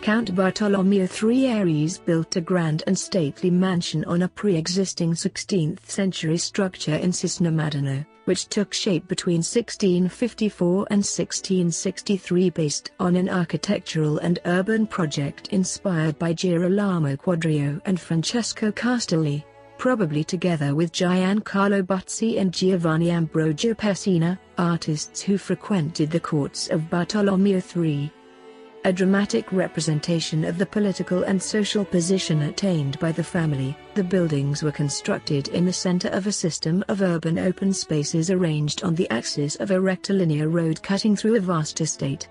Count Bartolomeo III Arese built a grand and stately mansion on a pre-existing 16th-century structure in Cesano Maderno, which took shape between 1654 and 1663 based on an architectural and urban project inspired by Gerolamo Quadrio and Francesco Castelli, probably together with Gian Carlo Buzzi and Giovanni Ambrogio Pessina, artists who frequented the courts of Bartolomeo III. A dramatic representation of the political and social position attained by the family, the buildings were constructed in the center of a system of urban open spaces arranged on the axis of a rectilinear road cutting through a vast estate.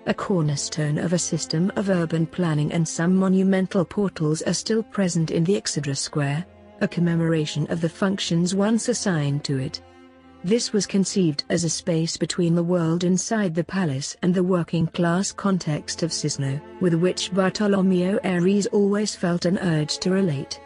A cornerstone of a system of urban planning and some monumental portals are still present in the Exedra Square, a commemoration of the functions once assigned to it. This was conceived as a space between the world inside the palace and the working-class context of Cesano, with which Bartolomeo Arese always felt an urge to relate.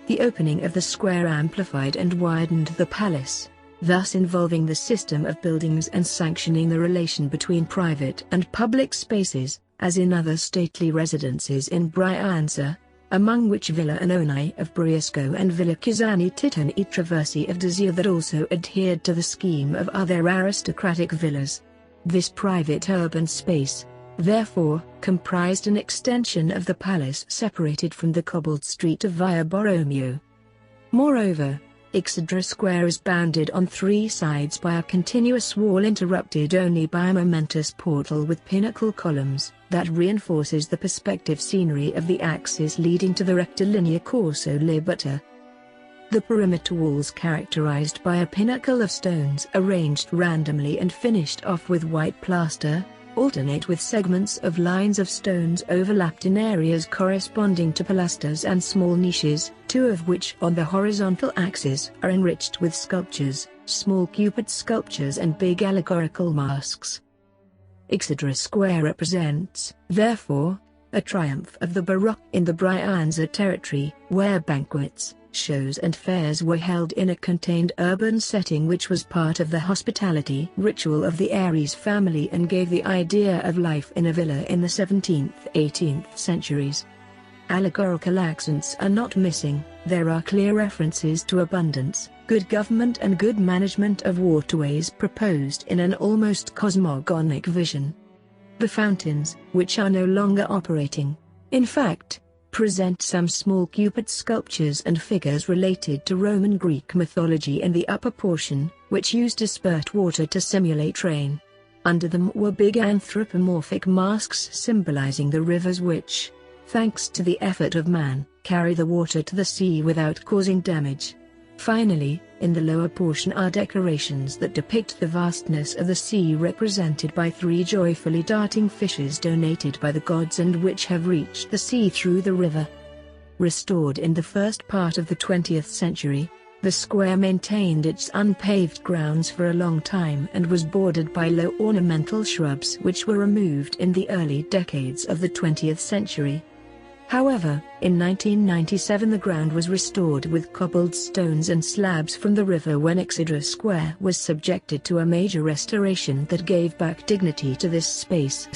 The opening of the square amplified and widened the palace, thus involving the system of buildings and sanctioning the relation between private and public spaces, as in other stately residences in Brianza, among which Villa Annoni of Briesco and Villa Cesani Titone e Traversi of Desio that also adhered to the scheme of other aristocratic villas. This private urban space, therefore, comprised an extension of the palace separated from the cobbled street of Via Borromeo. Moreover, Exedra Square is bounded on three sides by a continuous wall interrupted only by a momentous portal with pinnacle columns, that reinforces the perspective scenery of the axis leading to the rectilinear Corso Liberta. The perimeter walls characterized by a pinnacle of stones arranged randomly and finished off with white plaster, alternate with segments of lines of stones overlapped in areas corresponding to pilasters and small niches, two of which on the horizontal axis are enriched with sculptures, small Cupid sculptures and big allegorical masks. Exedra Square represents, therefore, a triumph of the Baroque in the Brianza territory, where banquets, shows and fairs were held in a contained urban setting which was part of the hospitality ritual of the Arese family and gave the idea of life in a villa in the 17th-18th centuries. Allegorical accents are not missing, there are clear references to abundance, good government and good management of waterways proposed in an almost cosmogonic vision. The fountains, which are no longer operating, in fact, present some small Cupid sculptures and figures related to Roman Greek mythology in the upper portion, which used to spurt water to simulate rain. Under them were big anthropomorphic masks symbolizing the rivers which, thanks to the effort of man, carry the water to the sea without causing damage. Finally, in the lower portion are decorations that depict the vastness of the sea represented by three joyfully darting fishes donated by the gods and which have reached the sea through the river. Restored in the first part of the 20th century, the square maintained its unpaved grounds for a long time and was bordered by low ornamental shrubs which were removed in the early decades of the 20th century. However, in 1997 the ground was restored with cobbled stones and slabs from the river when Exedra Square was subjected to a major restoration that gave back dignity to this space.